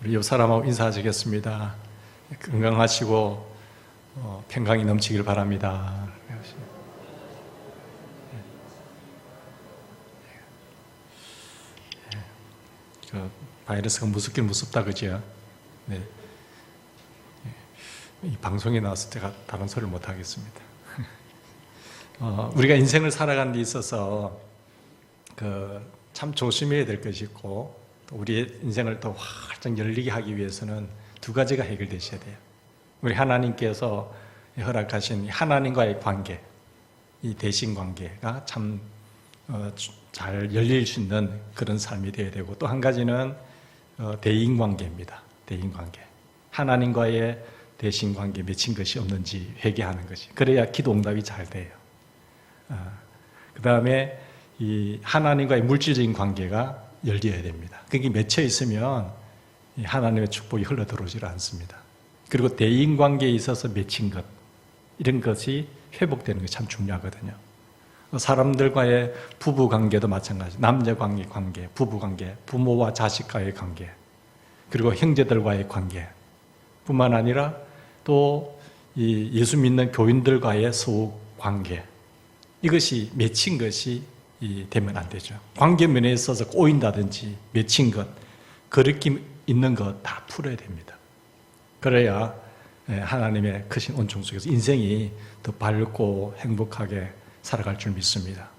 우리 옆 사람하고 인사하시겠습니다. 건강하시고 평강이 넘치길 바랍니다. 그 바이러스가 무섭긴 무섭다, 그죠? 네. 이 방송에 나와서 제가 다른 소리를 못 하겠습니다. 우리가 인생을 살아가는 데 있어서 참 조심해야 될 것이 있고, 우리의 인생을 더 활짝 열리게 하기 위해서는 두 가지가 해결되셔야 돼요. 우리 하나님께서 허락하신 하나님과의 관계, 이 대신 관계가 참 잘 열릴 수 있는 그런 삶이 되어야 되고, 또 한 가지는 대인 관계입니다. 대인 관계. 하나님과의 대신 관계 맺힌 것이 없는지 회개하는 것이, 그래야 기도 응답이 잘 돼요. 그 다음에 이 하나님과의 물질적인 관계가 열려야 됩니다. 그게 맺혀 있으면 하나님의 축복이 흘러 들어오질 않습니다. 그리고 대인 관계에 있어서 맺힌 것, 이런 것이 회복되는 것이 참 중요하거든요. 사람들과의 부부 관계도 마찬가지, 남녀 관계, 부부 관계, 부모와 자식과의 관계, 그리고 형제들과의 관계 뿐만 아니라 또 이 예수 믿는 교인들과의 소우 관계, 이것이 맺힌 것이 되면 안 되죠. 관계 면에 있어서 꼬인다든지 맺힌 것, 거리낌 있는 것 다 풀어야 됩니다. 그래야 하나님의 크신 온총 속에서 인생이 더 밝고 행복하게 살아갈 줄 믿습니다.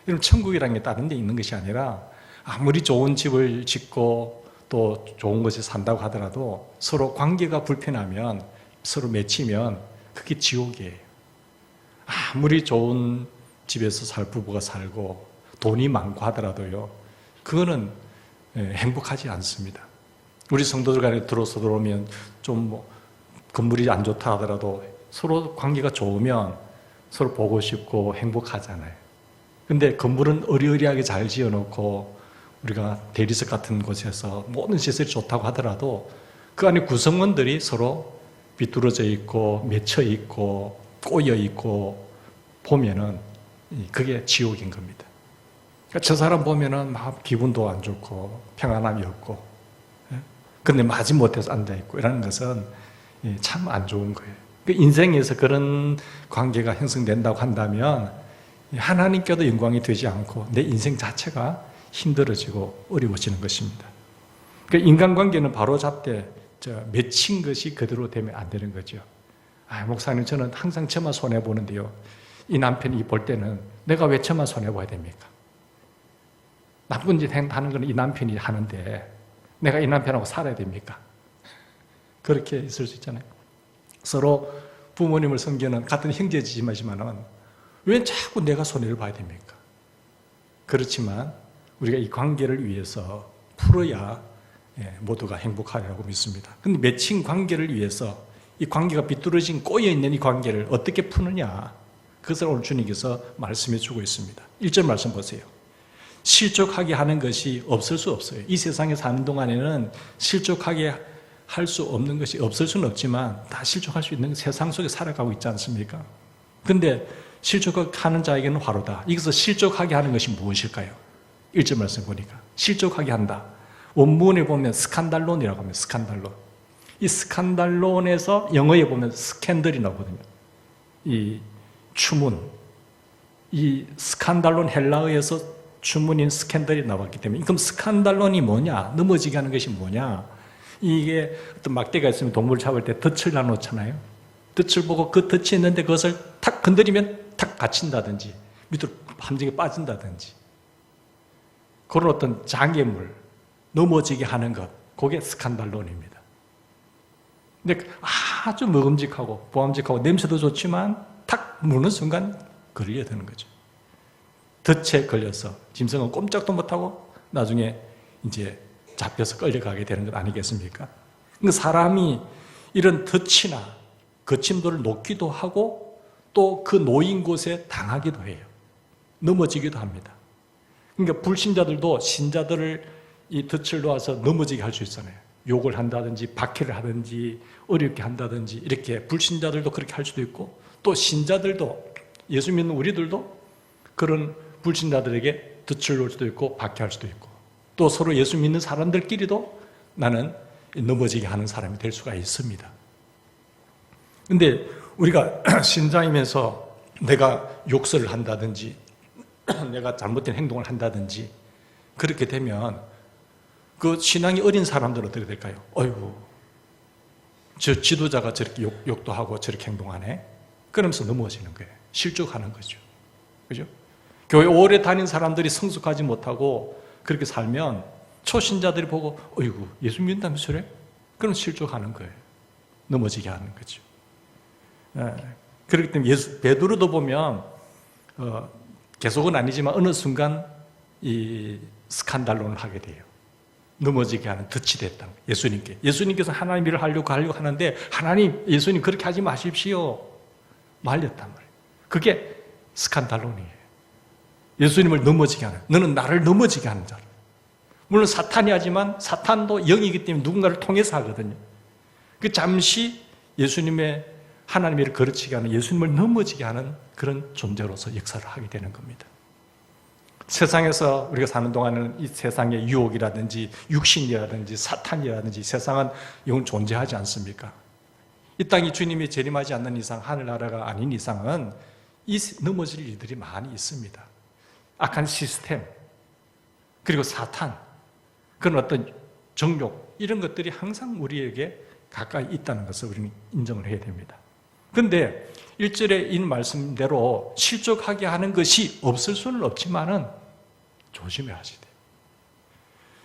여러분, 천국이라는 게 다른 데 있는 것이 아니라 아무리 좋은 집을 짓고 또 좋은 곳에 산다고 하더라도 서로 관계가 불편하면, 서로 맺히면 그게 지옥이에요. 아무리 좋은 집에서 살 부부가 살고 돈이 많고 하더라도요, 그거는 행복하지 않습니다. 우리 성도들 간에 들어오면 좀 건물이 안 좋다 하더라도 서로 관계가 좋으면 서로 보고 싶고 행복하잖아요. 근데 건물은 어리어리하게 잘 지어놓고 우리가 대리석 같은 곳에서 모든 시설이 좋다고 하더라도 그 안에 구성원들이 서로 비뚤어져 있고 맺혀 있고 꼬여 있고 보면은 그게 지옥인 겁니다. 그러니까 저 사람 보면은 막 기분도 안 좋고 평안함이 없고, 근데 마지못해서 앉아있고 이라는 것은 참 안 좋은 거예요. 인생에서 그런 관계가 형성된다고 한다면 하나님께도 영광이 되지 않고 내 인생 자체가 힘들어지고 어려워지는 것입니다. 그러니까 인간관계는 바로 잡되 맺힌 것이 그대로 되면 안 되는 거죠. 목사님, 저는 항상 저만 손해보는데요, 이 남편이 볼 때는 내가 왜 저만 손해봐야 됩니까? 나쁜 짓 하는 건 이 남편이 하는데 내가 이 남편하고 살아야 됩니까? 그렇게 있을 수 있잖아요. 서로 부모님을 섬기는 같은 형제지지만은 왜 자꾸 내가 손해를 봐야 됩니까? 그렇지만 우리가 이 관계를 위해서 풀어야 모두가 행복하리라고 믿습니다. 그런데 맺힌 관계를 위해서 이 관계가 비뚤어진 꼬여있는 이 관계를 어떻게 푸느냐, 그것을 오늘 주님께서 말씀해 주고 있습니다. 1절 말씀 보세요. 실족하게 하는 것이 없을 수 없어요. 이 세상에 사는 동안에는 실족하게 할 수 없는 것이 없을 수는 없지만 다 실족할 수 있는 세상 속에 살아가고 있지 않습니까? 그런데 실족하는 자에게는 화로다. 이것을 실족하게 하는 것이 무엇일까요? 1절 말씀 보니까 실족하게 한다. 원문에 보면 스칸달론이라고 합니다. 스칸달론. 이 스칸달론에서 영어에 보면 스캔들이 나오거든요. 이 추문. 이 스칸달론 헬라어에서 추문인 스캔들이 나왔기 때문에, 그럼 스칸달론이 뭐냐? 넘어지게 하는 것이 뭐냐? 이게 어떤 막대가 있으면 동물 잡을 때 덫을 놔놓잖아요. 덫을 보고 그 덫이 있는데 그것을 탁 건드리면 탁 갇힌다든지 밑으로 함정에 빠진다든지, 그런 어떤 장애물, 넘어지게 하는 것, 그게 스칸달론입니다. 근데 아주 먹음직하고 보암직하고 냄새도 좋지만 탁 무는 순간 걸려드는 거죠. 덫에 걸려서 짐승은 꼼짝도 못하고 나중에 이제 잡혀서 끌려가게 되는 것 아니겠습니까? 그러니까 사람이 이런 덫이나 거침돌을 놓기도 하고 또 그 놓인 곳에 당하기도 해요. 넘어지기도 합니다. 그러니까 불신자들도 신자들을 이 덫을 놓아서 넘어지게 할 수 있잖아요. 욕을 한다든지 박해를 하든지 어렵게 한다든지, 이렇게 불신자들도 그렇게 할 수도 있고, 또 신자들도, 예수 믿는 우리들도 그런 불신자들에게 덫을 놓을 수도 있고 박해할 수도 있고, 또 서로 예수 믿는 사람들끼리도 나는 넘어지게 하는 사람이 될 수가 있습니다. 근데 우리가 신자이면서 내가 욕설을 한다든지 내가 잘못된 행동을 한다든지 그렇게 되면 그 신앙이 어린 사람들은 어떻게 될까요? 어이구, 저 지도자가 저렇게 욕도 하고 저렇게 행동하네? 그러면서 넘어지는 거예요. 실족하는 거죠. 그죠? 교회 오래 다닌 사람들이 성숙하지 못하고 그렇게 살면 초신자들이 보고 어이구, 예수 믿는다며 저래? 그럼 실족하는 거예요. 넘어지게 하는 거죠. 그렇기 때문에 베드로도 보면 계속은 아니지만 어느 순간 이 스칸달론을 하게 돼요. 넘어지게 하는 덫이 됐다. 예수님께서 하나님 일을 하려고 하는데 하나님, 예수님 그렇게 하지 마십시오. 말렸단 말이에요. 그게 스칸달론이에요. 예수님을 넘어지게 하는, 너는 나를 넘어지게 하는 자라. 물론 사탄이 하지만 사탄도 영이기 때문에 누군가를 통해서 하거든요. 그 잠시 예수님의 하나님의 일을 거르치게 하는, 예수님을 넘어지게 하는 그런 존재로서 역사를 하게 되는 겁니다. 세상에서 우리가 사는 동안은 이 세상의 유혹이라든지 육신이라든지 사탄이라든지 세상은 영원 존재하지 않습니까? 이 땅이 주님이 재림하지 않는 이상, 하늘나라가 아닌 이상은 이 넘어질 일들이 많이 있습니다. 악한 시스템, 그리고 사탄, 그런 어떤 정욕, 이런 것들이 항상 우리에게 가까이 있다는 것을 우리는 인정을 해야 됩니다. 그런데 1절에 이 말씀대로 실족하게 하는 것이 없을 수는 없지만은 조심해야 하셔야 돼요.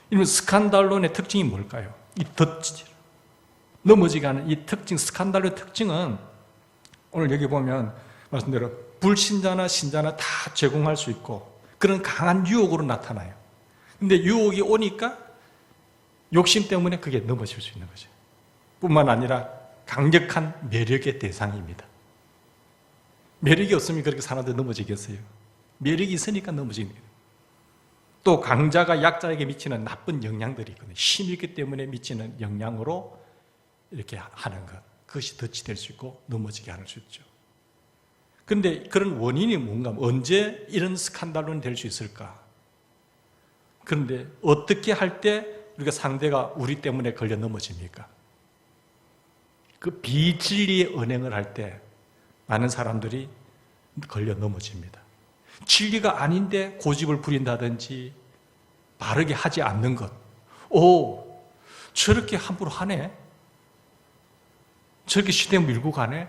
이러면 스칸달론의 특징이 뭘까요? 이 덫, 넘어지게 하는 이 특징, 스칸달론의 특징은 오늘 여기 보면 말씀대로 불신자나 신자나 다 제공할 수 있고 그런 강한 유혹으로 나타나요. 근데 유혹이 오니까 욕심 때문에 그게 넘어질 수 있는 거죠. 뿐만 아니라 강력한 매력의 대상입니다. 매력이 없으면 그렇게 사람들 넘어지겠어요? 매력이 있으니까 넘어지는 거예요. 또 강자가 약자에게 미치는 나쁜 영향들이 있거든요. 힘이 있기 때문에 미치는 영향으로 이렇게 하는 것, 그것이 덫이 될 수 있고 넘어지게 할 수 있죠. 그런데 그런 원인이 뭔가, 언제 이런 스칸달론이 될 수 있을까? 그런데 어떻게 할 때 우리가 상대가 우리 때문에 걸려 넘어집니까? 그 비진리의 언행을 할 때 많은 사람들이 걸려 넘어집니다. 진리가 아닌데 고집을 부린다든지 바르게 하지 않는 것. 오, 저렇게 함부로 하네? 저렇게 시대 밀고 가네?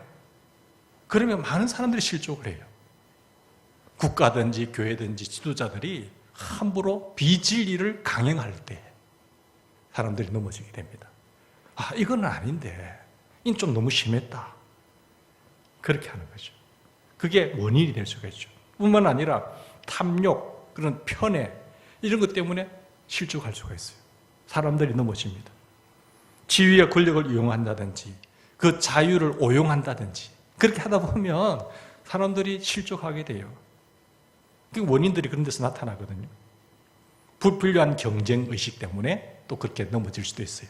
그러면 많은 사람들이 실족을 해요. 국가든지 교회든지 지도자들이 함부로 비진리를 강행할 때 사람들이 넘어지게 됩니다. 아, 이건 아닌데 이건 좀 너무 심했다. 그렇게 하는 거죠. 그게 원인이 될 수가 있죠. 뿐만 아니라 탐욕, 그런 편애 이런 것 때문에 실족할 수가 있어요. 사람들이 넘어집니다. 지위와 권력을 이용한다든지 그 자유를 오용한다든지 그렇게 하다 보면 사람들이 실족하게 돼요. 그 원인들이 그런 데서 나타나거든요. 불필요한 경쟁의식 때문에 또 그렇게 넘어질 수도 있어요.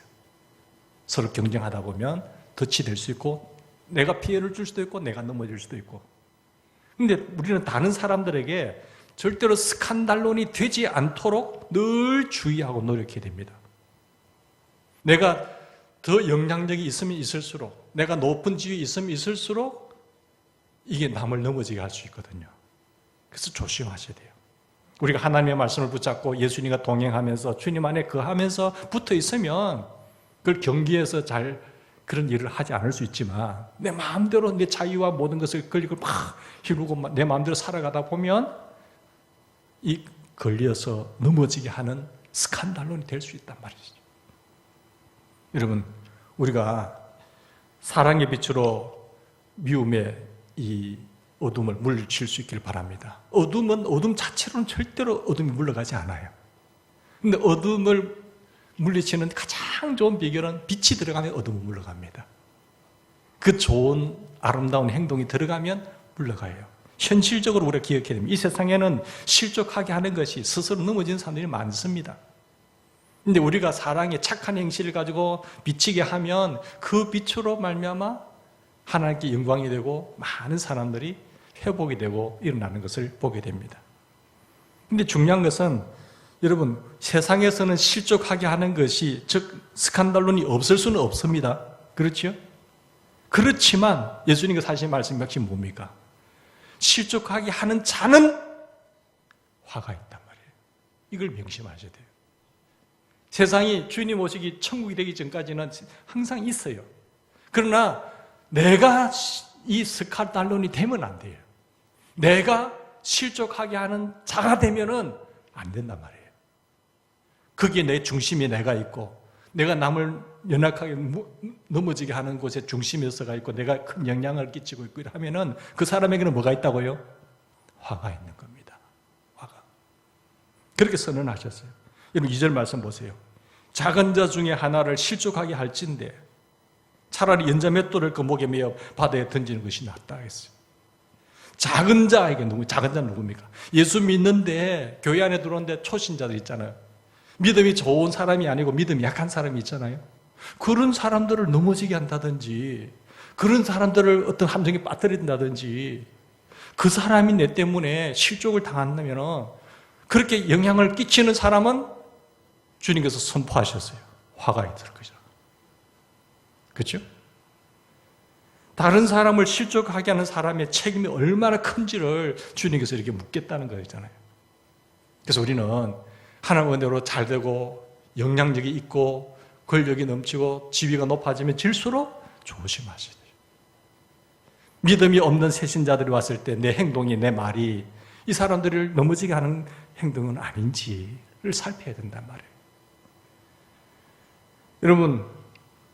서로 경쟁하다 보면 덫이 될 수 있고 내가 피해를 줄 수도 있고 내가 넘어질 수도 있고. 근데 우리는 다른 사람들에게 절대로 스칸달론이 되지 않도록 늘 주의하고 노력해야 됩니다. 내가 더 영향력이 있으면 있을수록, 내가 높은 지위에 있으면 있을수록 이게 남을 넘어지게 할 수 있거든요. 그래서 조심하셔야 돼요. 우리가 하나님의 말씀을 붙잡고 예수님과 동행하면서 주님 안에 거하면서 붙어 있으면 그걸 경계해서 잘 그런 일을 하지 않을 수 있지만 내 마음대로 내 자유와 모든 것을 걸리고 막 휘두르고 내 마음대로 살아가다 보면 이 걸려서 넘어지게 하는 스칸달론이 될 수 있단 말이죠. 여러분, 우리가 사랑의 빛으로 미움의 이 어둠을 물리칠 수 있기를 바랍니다. 어둠은 어둠 자체로는 절대로 어둠이 물러가지 않아요. 근데 어둠을 물리치는 가장 좋은 비결은 빛이 들어가면 어둠은 물러갑니다. 그 좋은 아름다운 행동이 들어가면 물러가요. 현실적으로 우리가 기억해야 됩니다. 이 세상에는 실족하게 하는 것이 스스로 넘어지는 사람들이 많습니다. 근데 우리가 사랑의 착한 행실을 가지고 비치게 하면 그 빛으로 말미암아 하나님께 영광이 되고 많은 사람들이 회복이 되고 일어나는 것을 보게 됩니다. 근데 중요한 것은 여러분, 세상에서는 실족하게 하는 것이, 즉 스칸달론이 없을 수는 없습니다. 그렇죠? 그렇지만 예수님께서 하신 말씀이 역시 뭡니까? 실족하게 하는 자는 화가 있단 말이에요. 이걸 명심하셔야 돼요. 세상이 주님 오시기 천국이 되기 전까지는 항상 있어요. 그러나 내가 이 스칸달론이 되면 안 돼요. 내가 실족하게 하는 자가 되면은 안 된단 말이에요. 거기에 내 중심이 내가 있고, 내가 남을 연약하게 넘어지게 하는 곳에 중심에서가 있고, 내가 큰 영향을 끼치고 있고 하면은 그 사람에게는 뭐가 있다고요? 화가 있는 겁니다. 화가. 그렇게 선언하셨어요. 여러분 2절 말씀 보세요. 작은 자 중에 하나를 실족하게 할진대 차라리 연자 맷돌을 그 목에 매어 바다에 던지는 것이 낫다 했어요. 작은 자에게 작은 자는 누굽니까? 예수 믿는데 교회 안에 들어오는데 초신자들 있잖아요. 믿음이 좋은 사람이 아니고 믿음이 약한 사람이 있잖아요. 그런 사람들을 넘어지게 한다든지, 그런 사람들을 어떤 함정에 빠뜨린다든지, 그 사람이 내 때문에 실족을 당한다면 그렇게 영향을 끼치는 사람은 주님께서 선포하셨어요. 화가 있을 것이다. 그렇죠? 다른 사람을 실족하게 하는 사람의 책임이 얼마나 큰지를 주님께서 이렇게 묻겠다는 거잖아요. 그래서 우리는 하나님 은혜로 잘 되고 영향력이 있고 권력이 넘치고 지위가 높아지면 질수록 조심하셔야 돼요. 믿음이 없는 새신자들이 왔을 때 내 행동이, 내 말이 이 사람들을 넘어지게 하는 행동은 아닌지를 살펴야 된단 말이에요. 여러분,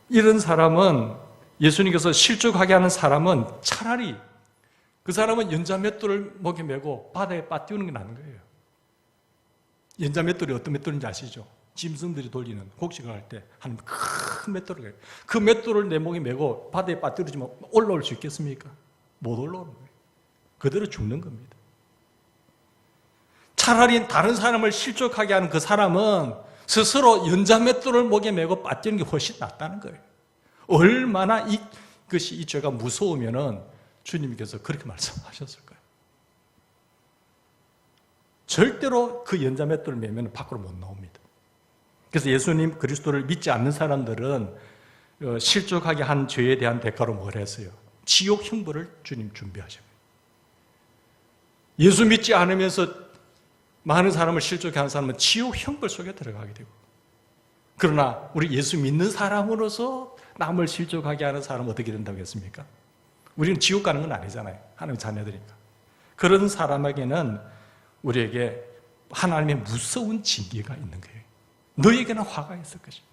이런 사람은, 예수님께서 실족하게 하는 사람은 차라리 그 사람은 연자 맷돌을 목에 메고 바다에 빠뜨리는 게 나은 거예요. 연자 맷돌이 어떤 맷돌인지 아시죠? 짐승들이 돌리는, 곡식을 할 때 하는 큰 맷돌을 해요. 그 맷돌을 내 목에 메고 바다에 빠뜨리지만 올라올 수 있겠습니까? 못 올라오는 거예요. 그대로 죽는 겁니다. 차라리 다른 사람을 실족하게 하는 그 사람은 스스로 연자 맷돌을 목에 메고 빠뜨리는 게 훨씬 낫다는 거예요. 얼마나 이것이 이 죄가 무서우면은 주님께서 그렇게 말씀하셨을 거예요. 절대로 그 연자 맷돌을 메면 밖으로 못 나옵니다. 그래서 예수님 그리스도를 믿지 않는 사람들은 실족하게 한 죄에 대한 대가로 뭘 했어요? 지옥 형벌을 주님 준비하셔요. 예수 믿지 않으면서 많은 사람을 실족하게 하는 사람은 지옥 형벌 속에 들어가게 되고, 그러나 우리 예수 믿는 사람으로서 남을 실족하게 하는 사람은 어떻게 된다고 했습니까? 우리는 지옥 가는 건 아니잖아요. 하나님의 자녀들이니까. 그런 사람에게는 우리에게 하나님의 무서운 징계가 있는 거예요. 너에게는 화가 있을 것이고,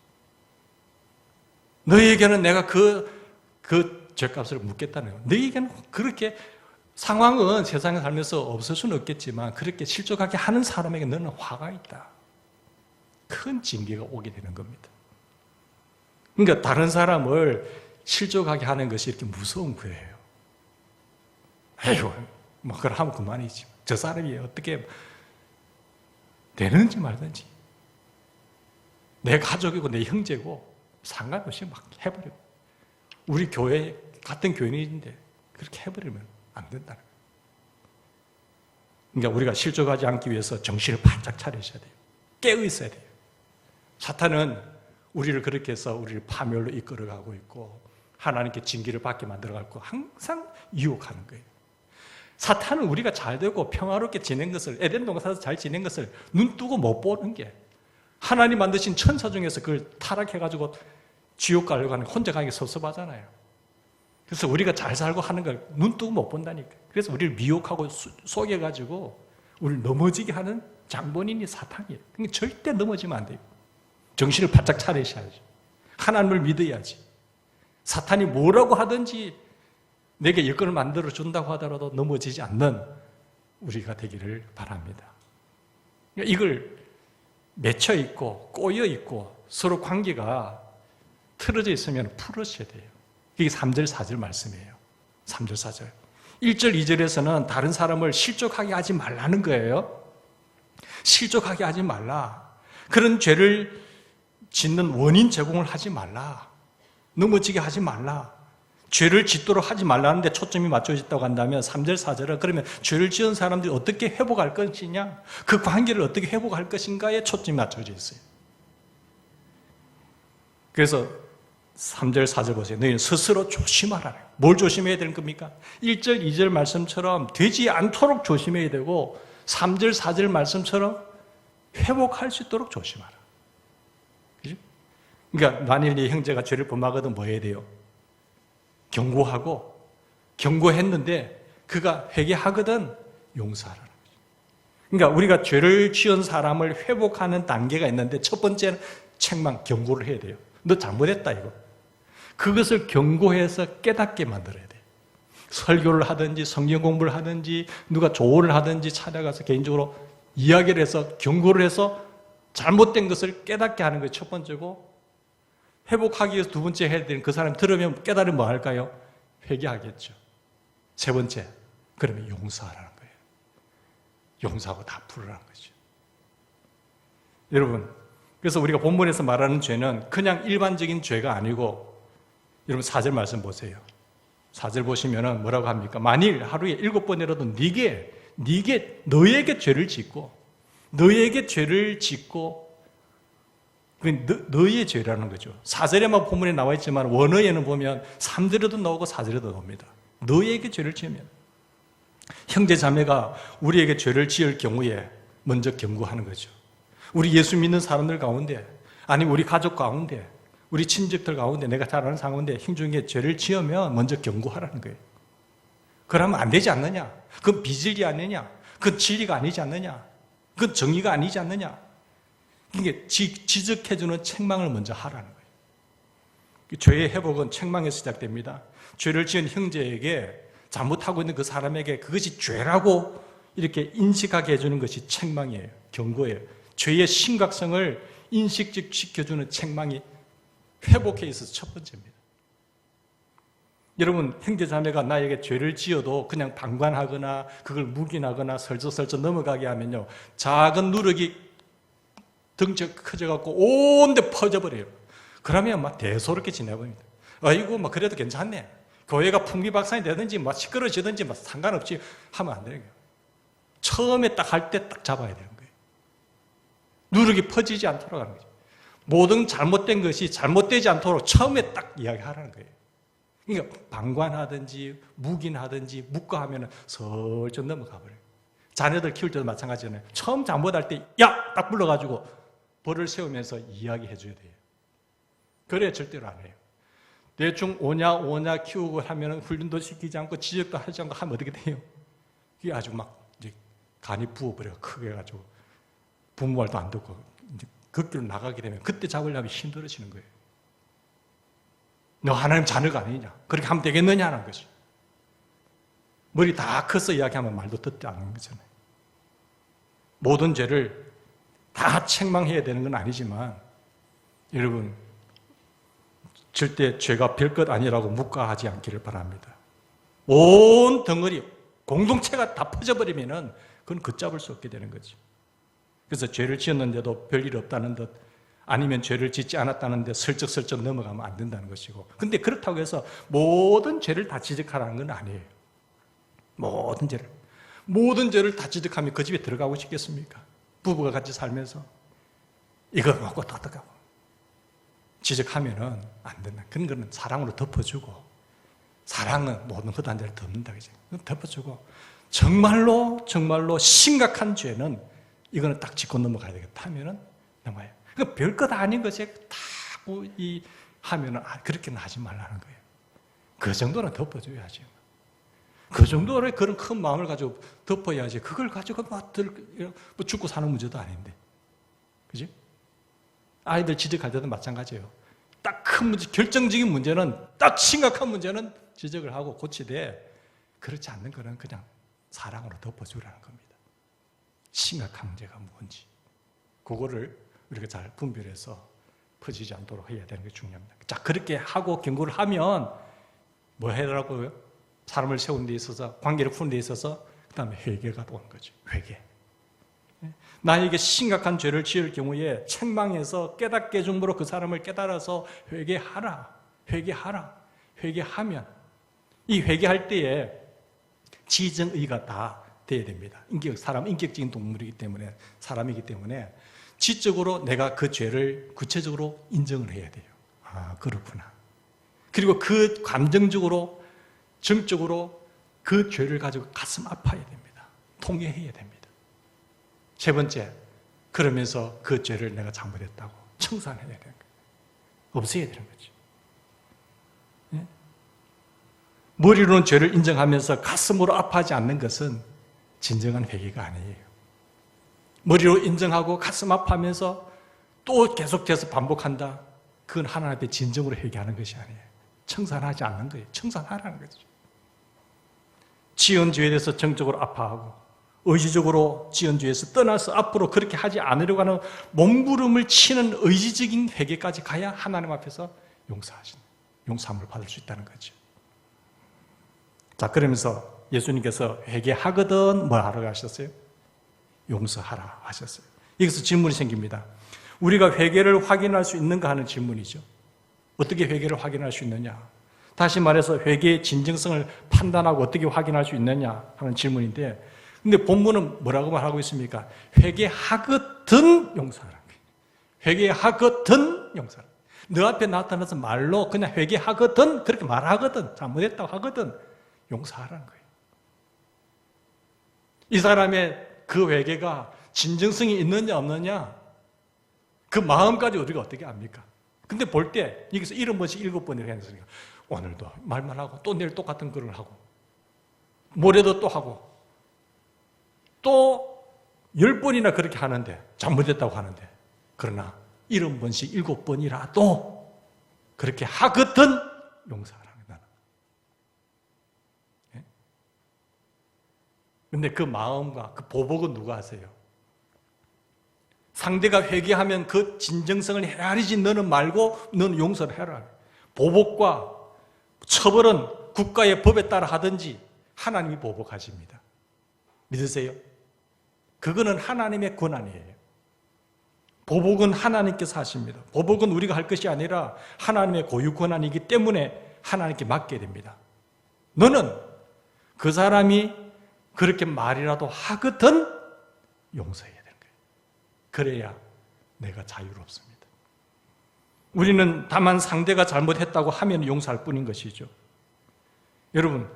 너에게는 내가 그 죄값을 묻겠다는 거예요. 너에게는 그렇게 상황은 세상에 살면서 없을 수는 없겠지만 그렇게 실족하게 하는 사람에게 너는 화가 있다. 큰 징계가 오게 되는 겁니다. 그러니까 다른 사람을 실족하게 하는 것이 이렇게 무서운 거예요. 에휴, 뭐 그걸 하면 그만이지. 저 사람이 어떻게 되는지 말든지, 내 가족이고 내 형제고 상관없이 막 해버리고, 우리 교회 같은 교인인데 그렇게 해버리면 안 된다는 거예요. 그러니까 우리가 실족하지 않기 위해서 정신을 바짝 차리셔야 돼요. 깨어 있어야 돼요. 사탄은 우리를 그렇게 해서 우리를 파멸로 이끌어가고 있고 하나님께 징계를 받게 만들어가고 항상 유혹하는 거예요. 사탄은 우리가 잘 되고 평화롭게 지낸 것을, 에덴 동산에서 잘 지낸 것을 눈 뜨고 못 보는 게, 하나님 만드신 천사 중에서 그걸 타락해가지고 지옥 가려고 하는, 혼자 가기 섭섭하잖아요. 그래서 우리가 잘 살고 하는 걸 눈 뜨고 못 본다니까. 그래서 우리를 미혹하고 속여가지고 우리를 넘어지게 하는 장본인이 사탄이에요. 그러니까 절대 넘어지면 안 돼요. 정신을 바짝 차리셔야죠. 하나님을 믿어야지. 사탄이 뭐라고 하든지 내게 여건을 만들어준다고 하더라도 넘어지지 않는 우리가 되기를 바랍니다. 그러니까 이걸 맺혀있고 꼬여있고 서로 관계가 틀어져 있으면 풀으셔야 돼요. 이게 3절 4절 말씀이에요. 3절 4절 1절 2절에서는 다른 사람을 실족하게 하지 말라는 거예요. 실족하게 하지 말라. 그런 죄를 짓는 원인 제공을 하지 말라. 넘어지게 하지 말라. 죄를 짓도록 하지 말라는데 초점이 맞춰졌다고 한다면 3절, 4절은 그러면 죄를 지은 사람들이 어떻게 회복할 것이냐, 그 관계를 어떻게 회복할 것인가에 초점이 맞춰져 있어요. 그래서 3절, 4절 보세요. 너희는 스스로 조심하라. 뭘 조심해야 되는 겁니까? 1절, 2절 말씀처럼 되지 않도록 조심해야 되고 3절, 4절 말씀처럼 회복할 수 있도록 조심하라. 그죠? 그러니까 만일 네 형제가 죄를 범하거든 뭐 해야 돼요? 경고하고, 경고했는데 그가 회개하거든 용서하라는 거죠. 그러니까 우리가 죄를 지은 사람을 회복하는 단계가 있는데 첫 번째는 책망, 경고를 해야 돼요. 너 잘못했다 이거. 그것을 경고해서 깨닫게 만들어야 돼요. 설교를 하든지 성경 공부를 하든지 누가 조언을 하든지 찾아가서 개인적으로 이야기를 해서 경고를 해서 잘못된 것을 깨닫게 하는 것이 첫 번째고, 회복하기 위해서 두 번째 해야 되는, 그 사람이 들으면 깨달으면 뭐 할까요? 회개하겠죠. 세 번째, 그러면 용서하라는 거예요. 용서하고 다 풀으라는 거죠. 여러분, 그래서 우리가 본문에서 말하는 죄는 그냥 일반적인 죄가 아니고, 여러분 4절 말씀 보세요. 4절 보시면은 뭐라고 합니까? 만일 하루에 7번이라도 너에게 죄를 짓고 너의 죄라는 거죠. 4절에만 본문에 나와 있지만 원어에는 보면 3절에도 나오고 4절에도 나옵니다. 너에게 죄를 지으면, 형제 자매가 우리에게 죄를 지을 경우에 먼저 경고하는 거죠. 우리 예수 믿는 사람들 가운데, 아니면 우리 가족 가운데, 우리 친척들 가운데, 내가 잘 아는 가운데 형중에 죄를 지으면 먼저 경고하라는 거예요. 그러면 안 되지 않느냐? 그건 비질이 아니냐? 그건 진리가 아니지 않느냐? 그건 정의가 아니지 않느냐? 이게 지적해주는 책망을 먼저 하라는 거예요. 죄의 회복은 책망에서 시작됩니다. 죄를 지은 형제에게, 잘못하고 있는 그 사람에게 그것이 죄라고 이렇게 인식하게 해주는 것이 책망이에요. 경고예요. 죄의 심각성을 인식시켜주는 책망이 회복에 있어서 첫 번째입니다. 여러분, 형제자매가 나에게 죄를 지어도 그냥 방관하거나 그걸 묵인하거나 설적설적 넘어가게 하면요, 작은 누룩이 덩치가 커져갖고 온데 퍼져버려요. 그러면 막 대소롭게 지내버립니다. 아이고, 막 그래도 괜찮네. 교회가 풍비박산이 되든지 막 시끄러지든지 막 상관없이 하면 안 되는 거예요. 처음에 딱 할 때 딱 잡아야 되는 거예요. 누룩이 퍼지지 않도록 하는 거죠. 모든 잘못된 것이 잘못되지 않도록 처음에 딱 이야기하라는 거예요. 그러니까 방관하든지 묵인하든지 묵과하면 슬쩍 넘어가 버려요. 자녀들 키울 때도 마찬가지잖아요. 처음 잘못할 때 야! 딱 불러가지고 벌을 세우면서 이야기해 줘야 돼요. 그래야 절대로 안 해요. 대충 오냐 키우고 하면 훈련도 시키지 않고 지적도 하지 않고 하면 어떻게 돼요? 이게 아주 막 이제 간이 부어버려요. 크게 해가지고 부모 말도 안 듣고 이제 그 길로 나가게 되면 그때 잡으려면 힘들어지는 거예요. 너 하나님 자녀가 아니냐? 그렇게 하면 되겠느냐는 거죠. 머리 다 커서 이야기하면 말도 듣지 않는 거잖아요. 모든 죄를 다 책망해야 되는 건 아니지만, 여러분, 절대 죄가 별것 아니라고 묵과하지 않기를 바랍니다. 온 덩어리, 공동체가 다 퍼져버리면은 그건 걷잡을 수 없게 되는 거죠. 그래서 죄를 지었는데도 별일 없다는 듯, 아니면 죄를 짓지 않았다는 데 슬쩍슬쩍 넘어가면 안 된다는 것이고, 근데 그렇다고 해서 모든 죄를 다 지적하라는 건 아니에요. 모든 죄를 다 지적하면 그 집에 들어가고 싶겠습니까? 부부가 같이 살면서 이거 먹고 또 어떡하고 지적하면은 안 된다. 그런 거는 사랑으로 덮어주고, 사랑은 모든 것 한 대를 덮는다. 그죠? 덮어주고, 정말로 심각한 죄는 이거는 딱 짚고 넘어가야 되겠다 하면은 넘어가요. 그러니까 별것 아닌 것에 다 하면은 그렇게는 하지 말라는 거예요. 그 정도는 덮어줘야지. 그 정도의 그런 큰 마음을 가지고 덮어야지. 그걸 가지고 막 죽고 사는 문제도 아닌데, 그지? 아이들 지적할 때도 마찬가지예요. 딱 큰 문제, 결정적인 문제는, 딱 심각한 문제는 지적을 하고 고치되, 그렇지 않는 거는 그냥 사랑으로 덮어주라는 겁니다. 심각한 문제가 뭔지 그거를 우리가 잘 분별해서 퍼지지 않도록 해야 되는 게 중요합니다. 자, 그렇게 하고 경고를 하면 뭐 해라고요? 사람을 세우는 데 있어서, 관계를 푸는 데 있어서 그 다음에 회개가 오는 거죠. 회개. 나에게 심각한 죄를 지을 경우에 책망해서 깨닫게 해줌으로 그 사람을 깨달아서 회개하라. 회개하면 이 회개할 때에 지정의가 다 돼야 됩니다. 사람 인격적인 동물이기 때문에, 사람이기 때문에 지적으로 내가 그 죄를 구체적으로 인정을 해야 돼요. 아, 그렇구나. 그리고 그 감정적으로, 정적으로 그 죄를 가지고 가슴 아파야 됩니다. 통회해야 됩니다. 세 번째, 그러면서 그 죄를 내가 잘못했다고 청산해야 되는 거예요. 없애야 되는 거죠. 네? 머리로는 죄를 인정하면서 가슴으로 아파하지 않는 것은 진정한 회개가 아니에요. 머리로 인정하고 가슴 아파하면서 또 계속해서 반복한다. 그건 하나님 앞에 진정으로 회개하는 것이 아니에요. 청산하지 않는 거예요. 청산하라는 거죠. 지은 죄에 대해서 정적으로 아파하고 의지적으로 지은 죄에서 떠나서 앞으로 그렇게 하지 않으려고 하는 몸부림을 치는 의지적인 회개까지 가야 하나님 앞에서 용서함을 받을 수 있다는 거죠. 자, 그러면서 예수님께서 회개하거든 뭐 하라고 하셨어요? 용서하라 하셨어요. 여기서 질문이 생깁니다. 우리가 회개를 확인할 수 있는가 하는 질문이죠. 어떻게 회개를 확인할 수 있느냐? 다시 말해서 회개의 진정성을 판단하고 어떻게 확인할 수 있느냐 하는 질문인데, 근데 본문은 뭐라고 말하고 있습니까? 회개하거든 용서하라. 회개하거든 용서하라. 너 앞에 나타나서 말로 그냥 회개하거든, 그렇게 말하거든, 잘못했다고 하거든 용서하라는 거예요. 이 사람의 그 회개가 진정성이 있느냐 없느냐, 그 마음까지 우리가 어떻게 압니까? 근데 볼 때 여기서 70번씩 7번을 해야 되니까 오늘도 말만 하고 또 내일 똑같은 글을 하고 모레도 또 하고 또 10번이나 그렇게 하는데, 잘못했다고 하는데, 그러나 70번씩 7번이라도 그렇게 하거든 용서하라는 거예요. 그런데 그 마음과 그 보복은 누가 하세요? 상대가 회개하면 그 진정성을 헤아리지 너는 말고 너는 용서를 해라. 보복과 처벌은 국가의 법에 따라 하든지 하나님이 보복하십니다. 믿으세요? 그거는 하나님의 권한이에요. 보복은 하나님께서 하십니다. 보복은 우리가 할 것이 아니라 하나님의 고유 권한이기 때문에 하나님께 맡게 됩니다. 너는 그 사람이 그렇게 말이라도 하거든 용서해야 되는 거예요. 그래야 내가 자유롭습니다. 우리는 다만 상대가 잘못했다고 하면 용서할 뿐인 것이죠. 여러분,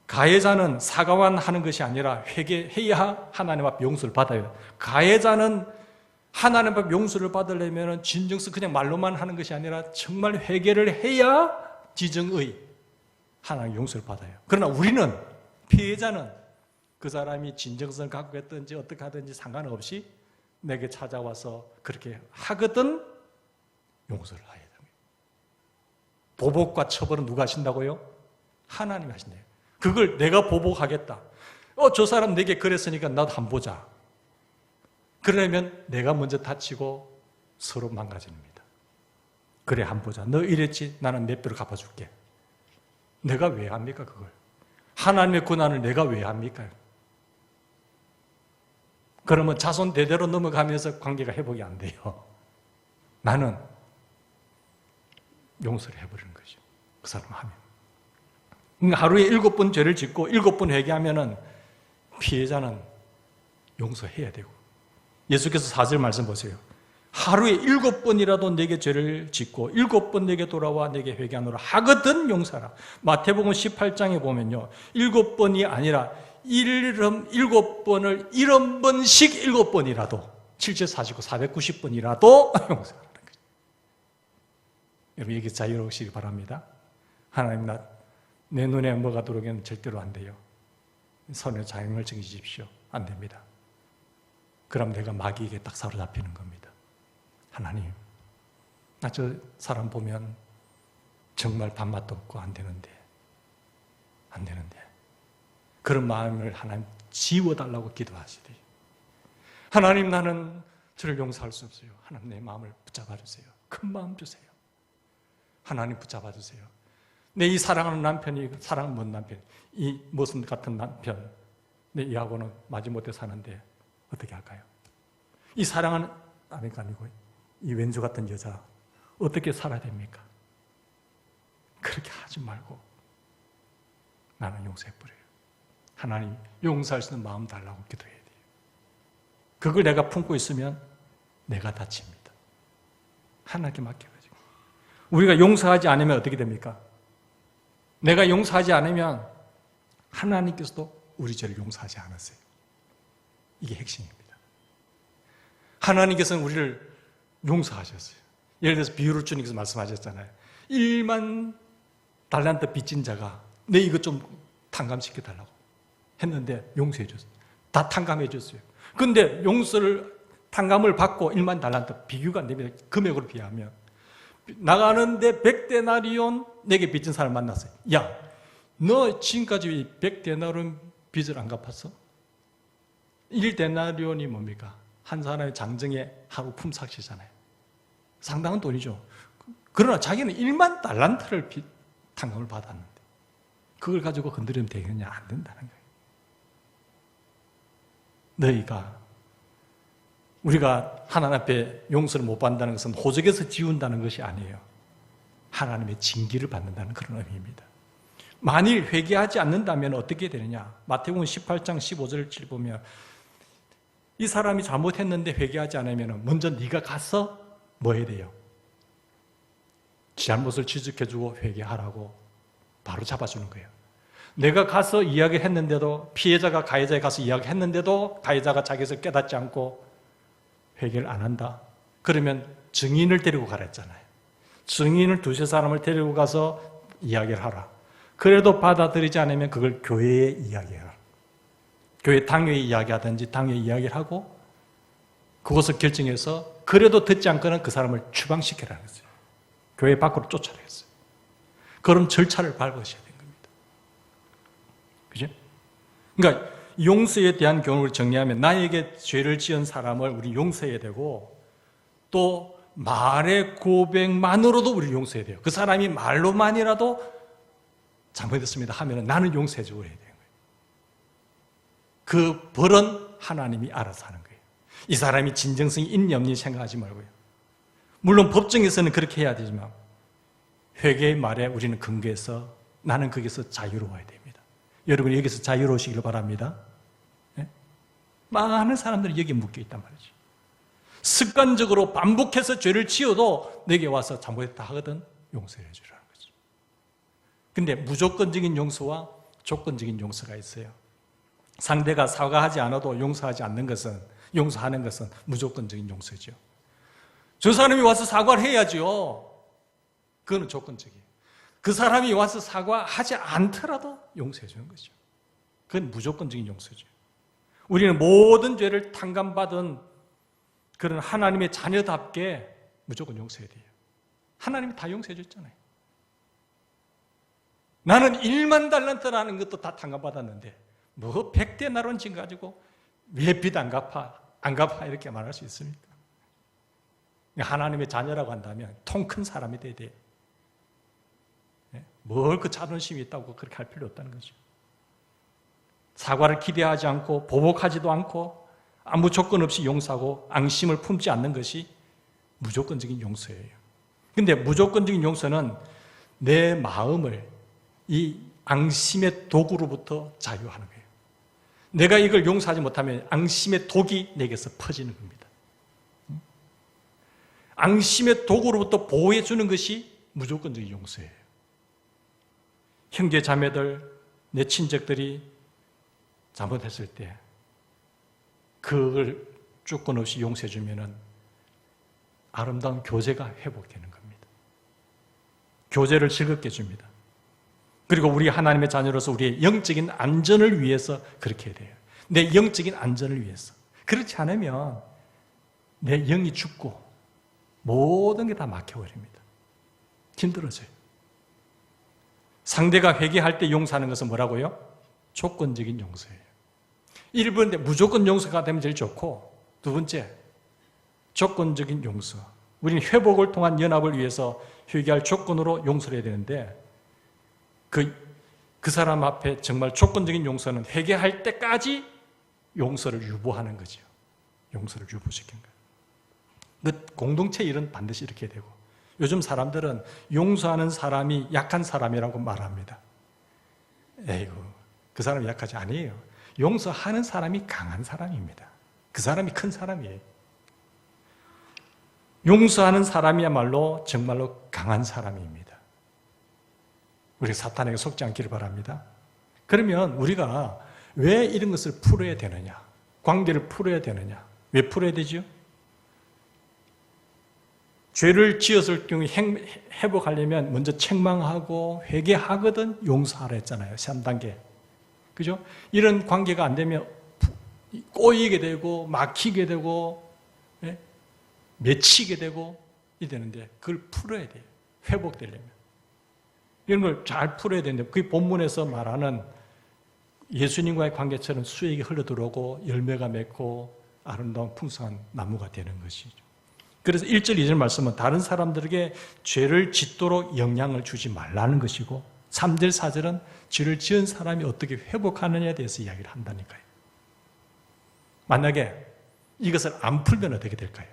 가해자는 사과만 하는 것이 아니라 회개해야 하나님 앞에 용서를 받아요. 가해자는 하나님 앞에 용서를 받으려면 진정성 그냥 말로만 하는 것이 아니라 정말 회개를 해야 지정의 하나님 용서를 받아요. 그러나 우리는, 피해자는 그 사람이 진정성을 갖고 있든지 어떻게 하든지 상관없이 내게 찾아와서 그렇게 하거든 용서를 해야 됩니다. 보복과 처벌은 누가 하신다고요? 하나님이 하신대요. 그걸 내가 보복하겠다. 저 사람 내게 그랬으니까 나도 한번 보자. 그러려면 내가 먼저 다치고 서로 망가집니다. 그래, 한번 보자. 너 이랬지? 나는 몇 배로 갚아줄게. 내가 왜 합니까, 그걸? 하나님의 권한을 내가 왜 합니까? 그러면 자손 대대로 넘어가면서 관계가 회복이 안 돼요. 나는 용서를 해버리는 거죠. 그 사람 하면. 하루에 7번 죄를 짓고 7번 회개하면은 피해자는 용서해야 되고, 예수께서 4절 말씀 보세요. 하루에 7번이라도 내게 죄를 짓고 7번 내게 돌아와 내게 회개하노라 하거든 용서하라. 마태복음 18장에 보면요, 7번이 아니라 7번을 70번씩 7번이라도 7,499, 490번이라도 용서하라는 거죠. 여러분, 이게 자유로우시기 바랍니다. 하나님, 내 눈에 뭐가 들어오기는 절대로 안 돼요. 선의 자행을 정해주십시오. 안 됩니다. 그럼 내가 마귀에게 딱 사로잡히는 겁니다. 하나님, 나 저 사람 보면 정말 밥맛도 없고 안 되는데 그런 마음을 하나님 지워달라고 기도하시대요. 하나님, 나는 저를 용서할 수 없어요. 하나님, 내 마음을 붙잡아 주세요. 큰 마음 주세요. 하나님 붙잡아 주세요. 내 이 사랑하는 남편이, 사랑 못 남편, 이 모습 같은 남편, 내 이하고는 마지못해 사는데 어떻게 할까요? 이 사랑하는, 아니고 이 왼수 같은 여자 어떻게 살아야 됩니까? 그렇게 하지 말고 나는 용서해버려요. 하나님 용서할 수 있는 마음 달라고 기도해야 돼요. 그걸 내가 품고 있으면 내가 다칩니다. 하나님께 맡겨가지고. 우리가 용서하지 않으면 어떻게 됩니까? 내가 용서하지 않으면 하나님께서도 우리 죄를 용서하지 않으세요. 이게 핵심입니다. 하나님께서는 우리를 용서하셨어요. 예를 들어서 비유를 주님께서 말씀하셨잖아요. 1만 달란트 빚진 자가 내 이것 좀 탕감시켜달라고 했는데 용서해 줬어요. 다 탕감해 줬어요. 그런데 탕감을 받고 1만 달란트 비교가 안 됩니다. 금액으로 비하면. 나가는데 100데나리온 내게 빚진 사람 만났어요. 야, 너 지금까지 100데나리온 빚을 안 갚았어? 1데나리온이 뭡니까? 한 사람의 장정의 하루 품삯이잖아요. 상당한 돈이죠. 그러나 자기는 1만 달란트를 탕감을 받았는데 그걸 가지고 건드리면 되겠냐? 안 된다는 거예요. 너희가 우리가 하나님 앞에 용서를 못 받는다는 것은 호적에서 지운다는 것이 아니에요. 하나님의 징계를 받는다는 그런 의미입니다. 만일 회개하지 않는다면 어떻게 되느냐? 마태복음 18장 15절을 보면 이 사람이 잘못했는데 회개하지 않으면 먼저 네가 가서 뭐 해야 돼요? 잘못을 지적해주고 회개하라고 바로 잡아주는 거예요. 내가 가서 이야기했는데도 피해자가 가해자에 가서 이야기했는데도 가해자가 자기에서 깨닫지 않고 회개를 안 한다. 그러면 증인을 데리고 가라 했잖아요. 증인을 두세 사람을 데리고 가서 이야기를 하라. 그래도 받아들이지 않으면 그걸 교회에 이야기해라. 교회 당회에 이야기하든지 당회에 이야기를 하고 그것을 결정해서 그래도 듣지 않고는 그 사람을 추방시키라는 거죠. 교회 밖으로 쫓아라 했어요. 그럼 절차를 밟으셔야 되는 겁니다. 그죠? 그러니까 용서에 대한 경우를 정리하면 나에게 죄를 지은 사람을 우리 용서해야 되고 또 말의 고백만으로도 우리 용서해야 돼요. 그 사람이 말로만이라도 잘못했습니다 하면 나는 용서해주고 해야 돼요. 그 벌은 하나님이 알아서 하는 거예요. 이 사람이 진정성이 있니 없니 생각하지 말고요. 물론 법정에서는 그렇게 해야 되지만 회개의 말에 우리는 근거해서 나는 거기서 자유로워야 됩니다. 여러분 여기서 자유로우시길 바랍니다. 네? 많은 사람들이 여기에 묶여 있단 말이죠. 습관적으로 반복해서 죄를 지어도 내게 와서 잘못했다 하거든 용서해 주라는 거죠. 근데 무조건적인 용서와 조건적인 용서가 있어요. 상대가 사과하지 않아도 용서하지 않는 것은, 용서하는 것은 무조건적인 용서죠. 저 사람이 와서 사과를 해야죠. 그거는 조건적이에요. 그 사람이 와서 사과하지 않더라도 용서해 주는 거죠. 그건 무조건적인 용서죠. 우리는 모든 죄를 탕감받은 그런 하나님의 자녀답게 무조건 용서해야 돼요. 하나님이 다 용서해 줬잖아요. 나는 1만 달란트라는 것도 다 탕감받았는데 뭐 100데나리온 진 가지고 왜 빚 안 갚아 이렇게 말할 수 있습니까? 하나님의 자녀라고 한다면 통 큰 사람이 돼야 돼요. 뭘 그 자존심이 있다고 그렇게 할 필요 없다는 거죠. 사과를 기대하지 않고 보복하지도 않고 아무 조건 없이 용서하고 앙심을 품지 않는 것이 무조건적인 용서예요. 그런데 무조건적인 용서는 내 마음을 이 앙심의 독으로부터 자유하는 거예요. 내가 이걸 용서하지 못하면 앙심의 독이 내게서 퍼지는 겁니다. 앙심의 독으로부터 보호해 주는 것이 무조건적인 용서예요. 형제 자매들, 내 친척들이 잘못했을 때 그걸 조건 없이 용서해 주면은 아름다운 교제가 회복되는 겁니다. 교제를 즐겁게 줍니다. 그리고 우리 하나님의 자녀로서 우리의 영적인 안전을 위해서 그렇게 해야 돼요. 내 영적인 안전을 위해서. 그렇지 않으면 내 영이 죽고 모든 게 다 막혀버립니다. 힘들어져요. 상대가 회개할 때 용서하는 것은 뭐라고요? 조건적인 용서예요. 1번인데 무조건 용서가 되면 제일 좋고, 두 번째, 조건적인 용서. 우리는 회복을 통한 연합을 위해서 회개할 조건으로 용서를 해야 되는데 그 사람 앞에 정말 조건적인 용서는 회개할 때까지 용서를 유보하는 거죠. 용서를 유보시킨 거예요. 그 공동체 일은 반드시 이렇게 되고, 요즘 사람들은 용서하는 사람이 약한 사람이라고 말합니다. 에이구, 그 사람이 약하지 아니에요. 용서하는 사람이 강한 사람입니다. 그 사람이 큰 사람이에요. 용서하는 사람이야말로 정말로 강한 사람입니다. 우리 사탄에게 속지 않기를 바랍니다. 그러면 우리가 왜 이런 것을 풀어야 되느냐? 관계를 풀어야 되느냐? 왜 풀어야 되죠? 죄를 지었을 경우에 회복하려면 먼저 책망하고 회개하거든 용서하라 했잖아요. 3단계. 그죠? 이런 관계가 안 되면 꼬이게 되고 막히게 되고 맺히게 되고 이러는데 그걸 풀어야 돼요. 회복되려면. 이런 걸 잘 풀어야 되는데 그 본문에서 말하는 예수님과의 관계처럼 수액이 흘러들어오고 열매가 맺고 아름다운 풍성한 나무가 되는 것이죠. 그래서 1절, 2절 말씀은 다른 사람들에게 죄를 짓도록 영향을 주지 말라는 것이고 3절, 4절은 죄를 지은 사람이 어떻게 회복하느냐에 대해서 이야기를 한다니까요. 만약에 이것을 안 풀면 어떻게 될까요?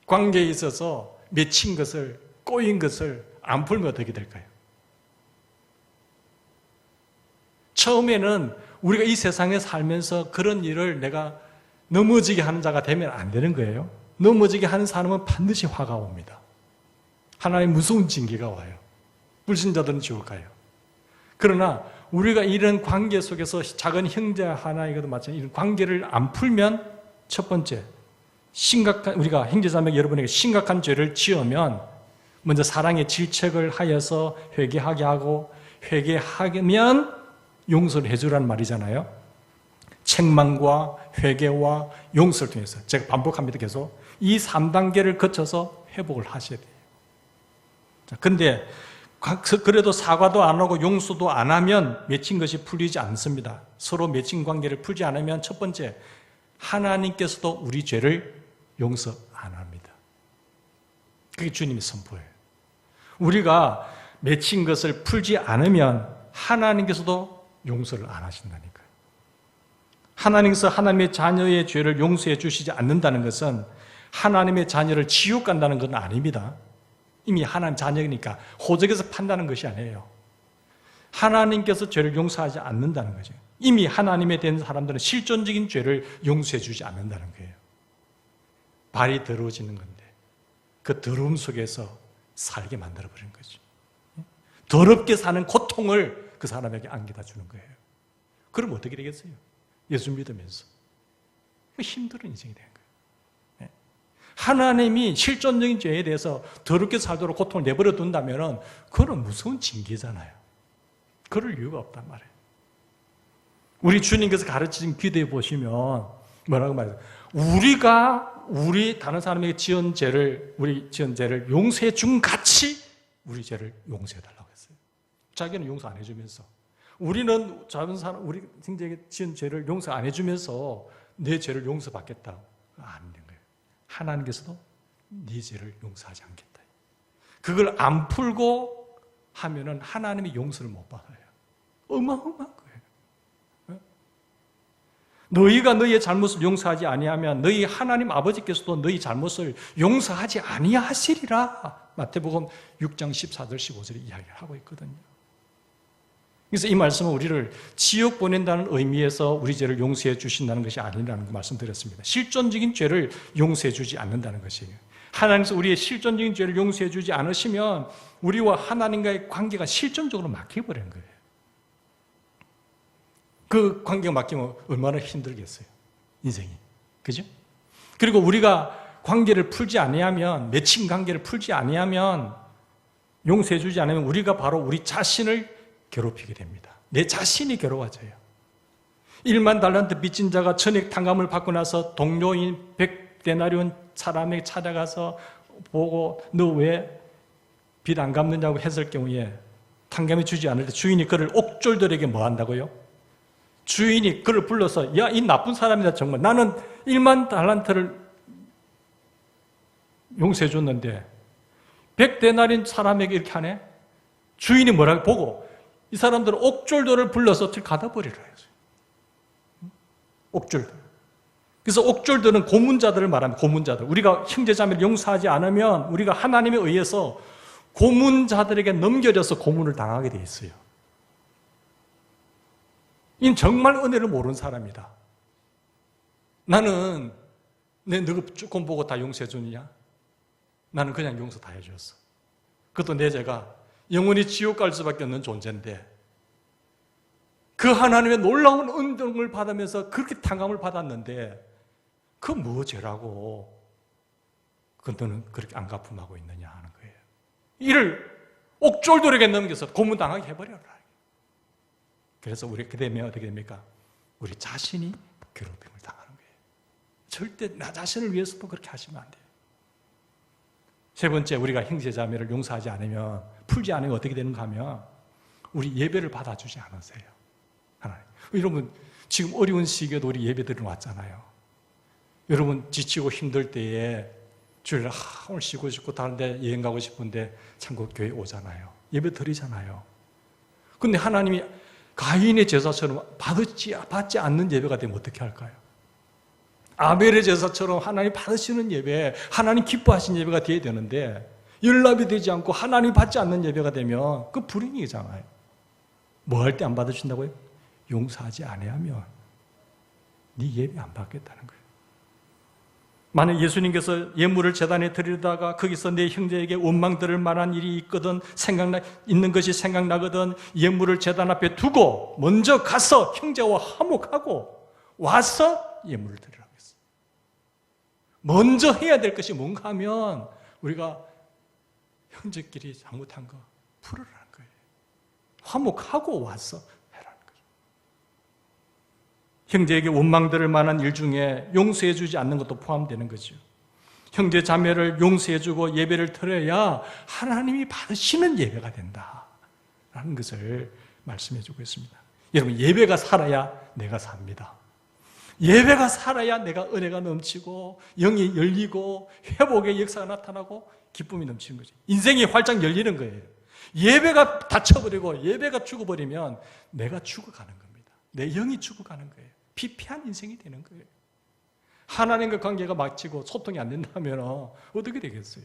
관계에 있어서 맺힌 것을, 꼬인 것을 안 풀면 어떻게 될까요? 처음에는 우리가 이 세상에 살면서 그런 일을 내가 넘어지게 하는 자가 되면 안 되는 거예요. 넘어지게 하는 사람은 반드시 화가 옵니다. 하나의 무서운 징계가 와요. 불신자들은 지옥 가요. 그러나 우리가 이런 관계 속에서 작은 형제 하나이거든 마찬가지 이런 관계를 안 풀면 첫 번째 우리가 형제자매 여러분에게 심각한 죄를 지으면 먼저 사랑의 질책을 하여서 회개하게 하고 회개하면 용서를 해주라는 말이잖아요. 책망과 회개와 용서를 통해서 제가 반복합니다. 계속 이 3단계를 거쳐서 회복을 하셔야 돼요. 그런데 그래도 사과도 안 하고 용서도 안 하면 맺힌 것이 풀리지 않습니다. 서로 맺힌 관계를 풀지 않으면 첫 번째 하나님께서도 우리 죄를 용서 안 합니다. 그게 주님의 선포예요. 우리가 맺힌 것을 풀지 않으면 하나님께서도 용서를 안 하신다니까요. 하나님께서 하나님의 자녀의 죄를 용서해 주시지 않는다는 것은 하나님의 자녀를 지옥 간다는 건 아닙니다. 이미 하나님 자녀니까 호적에서 판다는 것이 아니에요. 하나님께서 죄를 용서하지 않는다는 거죠. 이미 하나님에 대한 사람들은 실존적인 죄를 용서해 주지 않는다는 거예요. 발이 더러워지는 건데 그 더러움 속에서 살게 만들어버리는 거죠. 더럽게 사는 고통을 그 사람에게 안겨다 주는 거예요. 그럼 어떻게 되겠어요? 예수 믿으면서 힘든 인생이 되는 거예요. 하나님이 실존적인 죄에 대해서 더럽게 살도록 고통을 내버려 둔다면 그건 무서운 징계잖아요. 그럴 이유가 없단 말이에요. 우리 주님께서 가르치신 기도해 보시면 뭐라고 말해요? 우리 다른 사람에게 우리 지은 죄를 용서해 준 같이 우리 죄를 용서해 달라고 했어요. 자기는 용서 안 해주면서 우리는 다른 사람 우리 형제에게 지은 죄를 용서 안 해주면서 내 죄를 용서받겠다. 안 된 거예요. 하나님께서도 네 죄를 용서하지 않겠다. 그걸 안 풀고 하면은 하나님이 용서를 못 받아요. 어마어마한 거예요. 너희가 너희의 잘못을 용서하지 아니하면 너희 하나님 아버지께서도 너희 잘못을 용서하지 아니하시리라. 마태복음 6장 14절 15절에 이야기를 하고 있거든요. 그래서 이 말씀은 우리를 지옥 보낸다는 의미에서 우리 죄를 용서해 주신다는 것이 아니라는 거 말씀드렸습니다. 실존적인 죄를 용서해 주지 않는다는 것이에요. 하나님께서 우리의 실존적인 죄를 용서해 주지 않으시면 우리와 하나님과의 관계가 실존적으로 막혀버리는 거예요. 그 관계가 막히면 얼마나 힘들겠어요. 인생이. 그죠? 그리고 우리가 관계를 풀지 아니하면, 맺힌 관계를 풀지 아니하면, 용서해 주지 않으면 우리가 바로 우리 자신을 괴롭히게 됩니다. 내 자신이 괴로워져요. 1만 달란트 빚진 자가 전액 탕감을 받고 나서 동료인 100데나리온 사람에게 찾아가서 보고 너 왜 빚 안 갚느냐고 했을 경우에 탕감해 주지 않을 때 주인이 그를 옥졸들에게 뭐 한다고요? 주인이 그를 불러서 야, 이 나쁜 사람이다 정말. 나는 1만 달란트를 용서해 줬는데 100데나리온 사람에게 이렇게 하네? 주인이 뭐라고 보고 이 사람들은 옥졸들을 불러서 가다 버리라 했어요. 옥졸들. 그래서 옥졸들은 고문자들을 말합니다. 고문자들. 우리가 형제자매를 용서하지 않으면 우리가 하나님에 의해서 고문자들에게 넘겨져서 고문을 당하게 돼 있어요. 이 정말 은혜를 모르는 사람이다. 나는 너가 조금 보고 다 용서해 주느냐? 나는 그냥 용서 다 해줬어. 그것도 내 죄가 영원히 지옥 갈 수밖에 없는 존재인데 그 하나님의 놀라운 은총을 받으면서 그렇게 탕감을 받았는데 그 뭐 죄라고 그 너는 그렇게 안 갚음하고 있느냐 하는 거예요. 이를 옥졸들에게 넘겨서 고문당하게 해버려라. 그래서 우리 그 되면 어떻게 됩니까? 우리 자신이 괴롭힘을 당하는 거예요. 절대 나 자신을 위해서도 그렇게 하시면 안 돼요. 세 번째, 우리가 형제자매를 용서하지 않으면, 풀지 않으면 어떻게 되는가 하면 우리 예배를 받아주지 않으세요. 하나님. 여러분 지금 어려운 시기에도 우리 예배드리러 왔잖아요. 여러분 지치고 힘들 때에 주일 오늘 쉬고 싶고 다른 데 여행 가고 싶은데 참고 교회 오잖아요. 예배 드리잖아요. 근데 하나님이 가인의 제사처럼 받지 않는 예배가 되면 어떻게 할까요? 아벨의 제사처럼 하나님 받으시는 예배, 하나님 기뻐하시는 예배가 되어야 되는데 연락이 되지 않고 하나님 받지 않는 예배가 되면 그 불행이잖아요. 뭐 할 때 안 받으신다고요? 용서하지 아니하면 네 예배 안 받겠다는 거예요. 만약 예수님께서 예물을 제단에 드리다가 거기서 내 형제에게 원망 들을 만한 일이 있는 것이 생각나거든 예물을 제단 앞에 두고 먼저 가서 형제와 화목하고 와서 예물을 드리라고 했어요. 먼저 해야 될 것이 뭔가 하면 우리가 형제끼리 잘못한 거 풀으라는 거예요. 화목하고 와서 해라는 거예요. 형제에게 원망 들을 만한 일 중에 용서해 주지 않는 것도 포함되는 거죠. 형제 자매를 용서해 주고 예배를 드려야 하나님이 받으시는 예배가 된다라는 것을 말씀해 주고 있습니다. 여러분, 예배가 살아야 내가 삽니다. 예배가 살아야 내가 은혜가 넘치고 영이 열리고 회복의 역사가 나타나고 기쁨이 넘치는 거죠. 인생이 활짝 열리는 거예요. 예배가 닫혀버리고 예배가 죽어버리면 내가 죽어가는 겁니다. 내 영이 죽어가는 거예요. 피폐한 인생이 되는 거예요. 하나님과 관계가 막히고 소통이 안 된다면 어떻게 되겠어요?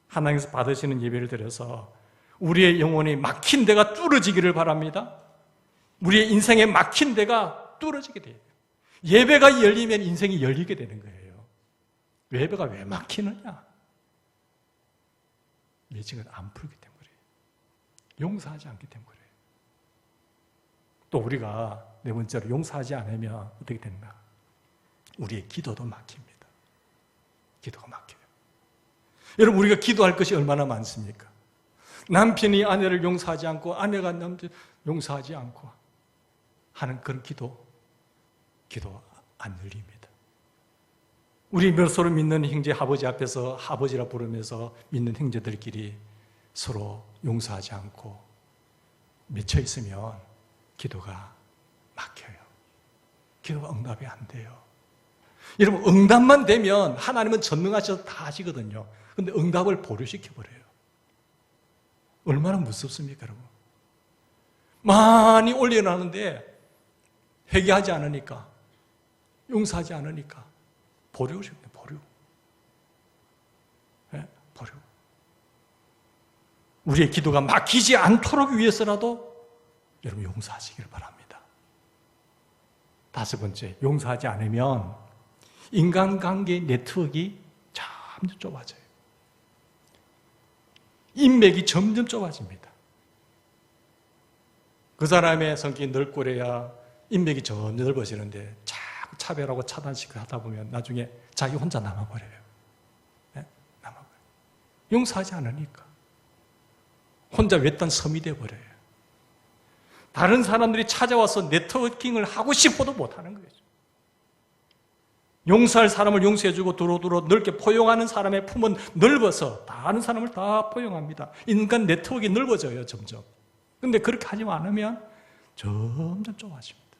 하나님께서 받으시는 예배를 드려서 우리의 영혼이 막힌 데가 뚫어지기를 바랍니다. 우리의 인생에 막힌 데가 뚫어지게 돼요. 예배가 열리면 인생이 열리게 되는 거예요. 예배가 왜 막히느냐? 예증을 안 풀기 때문에 그래요. 용서하지 않기 때문에 그래요. 또 우리가 네 번째로 용서하지 않으면 어떻게 되는가? 우리의 기도도 막힙니다. 기도가 막혀요. 여러분, 우리가 기도할 것이 얼마나 많습니까? 남편이 아내를 용서하지 않고 아내가 남편 용서하지 않고 하는 그런 기도 안 열립니다. 우리 서로 믿는 형제 아버지 앞에서 아버지라 부르면서 믿는 형제들끼리 서로 용서하지 않고 맺혀 있으면 기도가 막혀요. 기도가 응답이 안 돼요. 여러분, 응답만 되면 하나님은 전능하셔서 다 하시거든요. 그런데 응답을 보류시켜버려요. 얼마나 무섭습니까, 여러분? 많이 올려놨는데 회개하지 않으니까, 용서하지 않으니까 보류시켜요. 보류. 네? 보류. 우리의 기도가 막히지 않도록 위해서라도 여러분 용서하시길 바랍니다. 다섯 번째, 용서하지 않으면 인간관계 네트워크가 점점 좁아져요. 인맥이 점점 좁아집니다. 그 사람의 성격이 넓고래야 인맥이 점점 넓어지는데 자꾸 차별하고 차단시키고 하다 보면 나중에 자기 혼자 남아버려요. 네? 남아버려요. 용서하지 않으니까 혼자 외딴 섬이 되어버려요. 다른 사람들이 찾아와서 네트워킹을 하고 싶어도 못하는 거예요. 용서할 사람을 용서해주고 두루두루 넓게 포용하는 사람의 품은 넓어서 다른 사람을 다 포용합니다. 인간 네트워크가 넓어져요, 점점. 그런데 그렇게 하지 않으면 점점 좁아집니다.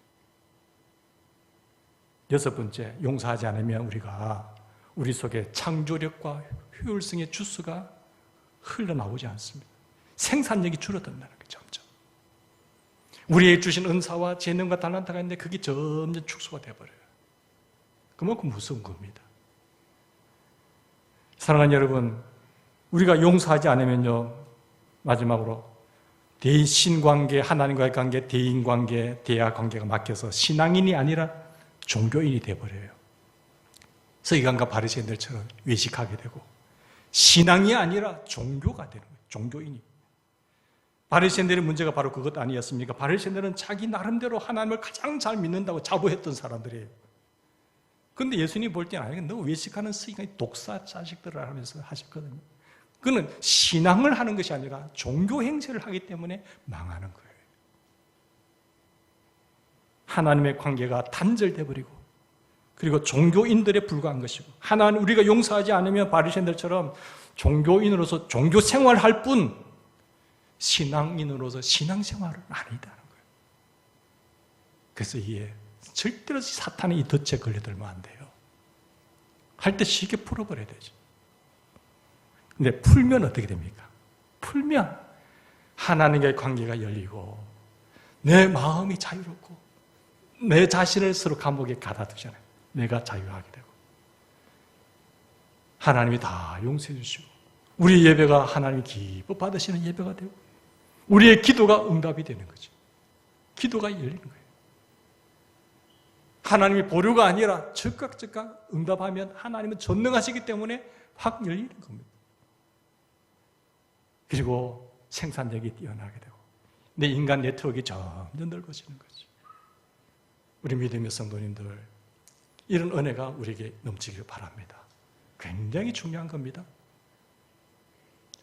여섯 번째, 용서하지 않으면 우리가 우리 속에 창조력과 효율성의 주스가 흘러나오지 않습니다. 생산력이 줄어든다는 거예요, 점점. 우리에게 주신 은사와 재능과 달란트가 있는데 그게 점점 축소가 되어버려요. 그만큼 무서운 겁니다. 사랑하는 여러분, 우리가 용서하지 않으면요, 마지막으로 신관계, 하나님과의 관계, 대인관계, 대화관계가 막혀서 신앙인이 아니라 종교인이 되어버려요. 서기관과 바리새인들처럼 외식하게 되고 신앙이 아니라 종교가 되는 거예요. 종교인이. 바리새인들의 문제가 바로 그것 아니었습니까? 바리새인들은 자기 나름대로 하나님을 가장 잘 믿는다고 자부했던 사람들이에요. 그런데 예수님이 볼 때는 아니, 너 외식하는 서기관이 독사 자식들을 하면서 하셨거든요. 그는 신앙을 하는 것이 아니라 종교 행세를 하기 때문에 망하는 거예요. 하나님의 관계가 단절돼 버리고 그리고 종교인들에 불과한 것이고 하나님 우리가 용서하지 않으면 바리새인들처럼 종교인으로서 종교 생활할 뿐 신앙인으로서 신앙생활은 아니다는 거예요. 그래서 이에 절대로 사탄의 이 덫에 걸려들면 안 돼요. 할 때 쉽게 풀어버려야 되죠. 근데 풀면 어떻게 됩니까? 풀면 하나님과의 관계가 열리고 내 마음이 자유롭고 내 자신을 서로 감옥에 가둬두잖아요. 내가 자유하게 되고 하나님이 다 용서해 주시고 우리 예배가 하나님이 기뻐 받으시는 예배가 되고 우리의 기도가 응답이 되는 거죠. 기도가 열리는 거예요. 하나님이 보류가 아니라 즉각 응답하면 하나님은 전능하시기 때문에 확 열리는 겁니다. 그리고 생산력이 뛰어나게 되고 내 인간 네트워크가 점점 넓어지는 거죠. 우리 믿음의 성도님들 이런 은혜가 우리에게 넘치길 바랍니다. 굉장히 중요한 겁니다.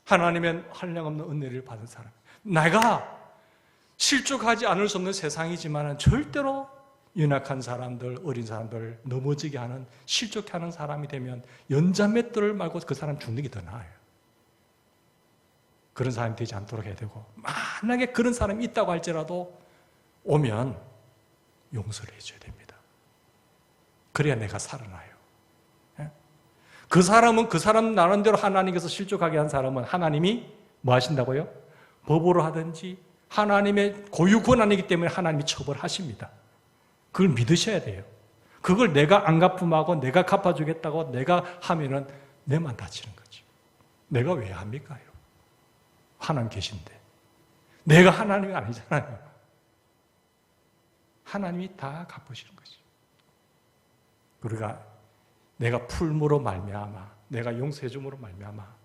하나님의 한량없는 은혜를 받은 사람 내가 실족하지 않을 수 없는 세상이지만 절대로 연약한 사람들, 어린 사람들 넘어지게 하는 실족해 하는 사람이 되면 연자맷돌을 말고 그 사람 죽는 게 더 나아요. 그런 사람이 되지 않도록 해야 되고 만약에 그런 사람이 있다고 할지라도 오면 용서를 해줘야 됩니다. 그래야 내가 살아나요. 그 사람은 그 사람 나름대로 하나님께서 실족하게 한 사람은 하나님이 뭐 하신다고요? 법으로 하든지 하나님의 고유 권한이기 때문에 하나님이 처벌하십니다. 그걸 믿으셔야 돼요. 그걸 내가 안 갚음하고 내가 갚아주겠다고 내가 하면은 내만 다치는 거죠. 내가 왜 합니까? 하나님 계신데. 내가 하나님이 아니잖아요. 하나님이 다 갚으시는 거죠. 우리가 내가 풀므로 말미암아, 내가 용서해 줌으로 말미암아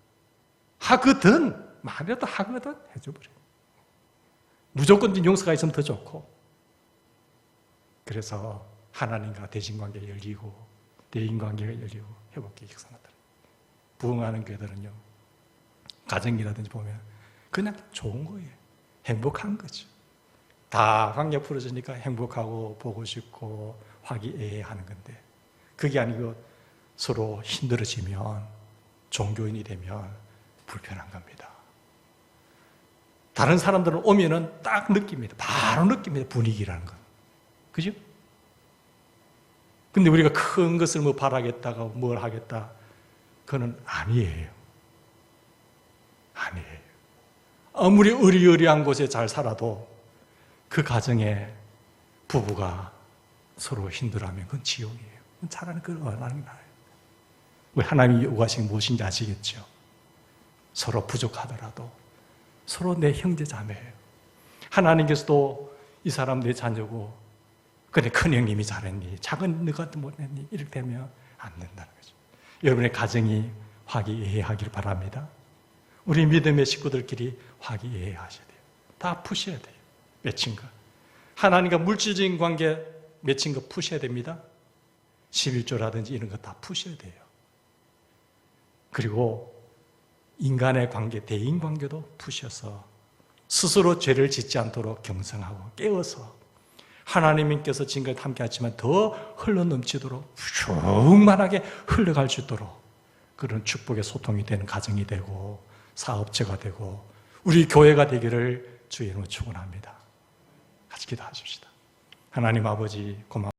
하거든, 말이라도 하거든 해줘버려요. 무조건적인 용서가 있으면 더 좋고. 그래서 하나님과 대신관계가 열리고 대인관계가 열리고 회복의 역사가 나타나요. 부흥하는 교회들은요, 가정이라든지 보면 그냥 좋은 거예요. 행복한 거죠. 다 관계 풀어지니까 행복하고 보고 싶고 화기애애하는 건데 그게 아니고 서로 힘들어지면 종교인이 되면 불편한 겁니다. 다른 사람들은 오면은 딱 느낍니다. 바로 느낍니다. 분위기라는 건. 그죠? 근데 우리가 큰 것을 뭐 바라겠다가 뭘 하겠다. 그건 아니에요. 아니에요. 아무리 의리의리한 곳에 잘 살아도 그 가정에 부부가 서로 힘들어하면 그건 지옥이에요. 차라리 그걸 안 하는 게 나아요. 왜 하나님이 요구하신 게 무엇인지 아시겠죠? 서로 부족하더라도 서로 내 형제 자매예요. 하나님께서도 이 사람 내 자녀고 근데 큰 형님이 잘했니? 작은 너가 못했니? 이렇게 되면 안 된다는 거죠. 여러분의 가정이 화기애애하길 바랍니다. 우리 믿음의 식구들끼리 화기애애하셔야 돼요. 다 푸셔야 돼요. 맺힌 거. 하나님과 물질적인 관계 맺힌 거 푸셔야 됩니다. 11조라든지 이런 거 다 푸셔야 돼요. 그리고 인간의 관계, 대인 관계도 푸셔서 스스로 죄를 짓지 않도록 경성하고 깨워서 하나님께서 지금까지 함께 하지만 더 흘러넘치도록 충만하게 흘러갈 수 있도록 그런 축복의 소통이 되는 가정이 되고 사업체가 되고 우리 교회가 되기를 주의 이름으로 축원합니다. 같이 기도하십시다. 하나님 아버지 고맙습니다.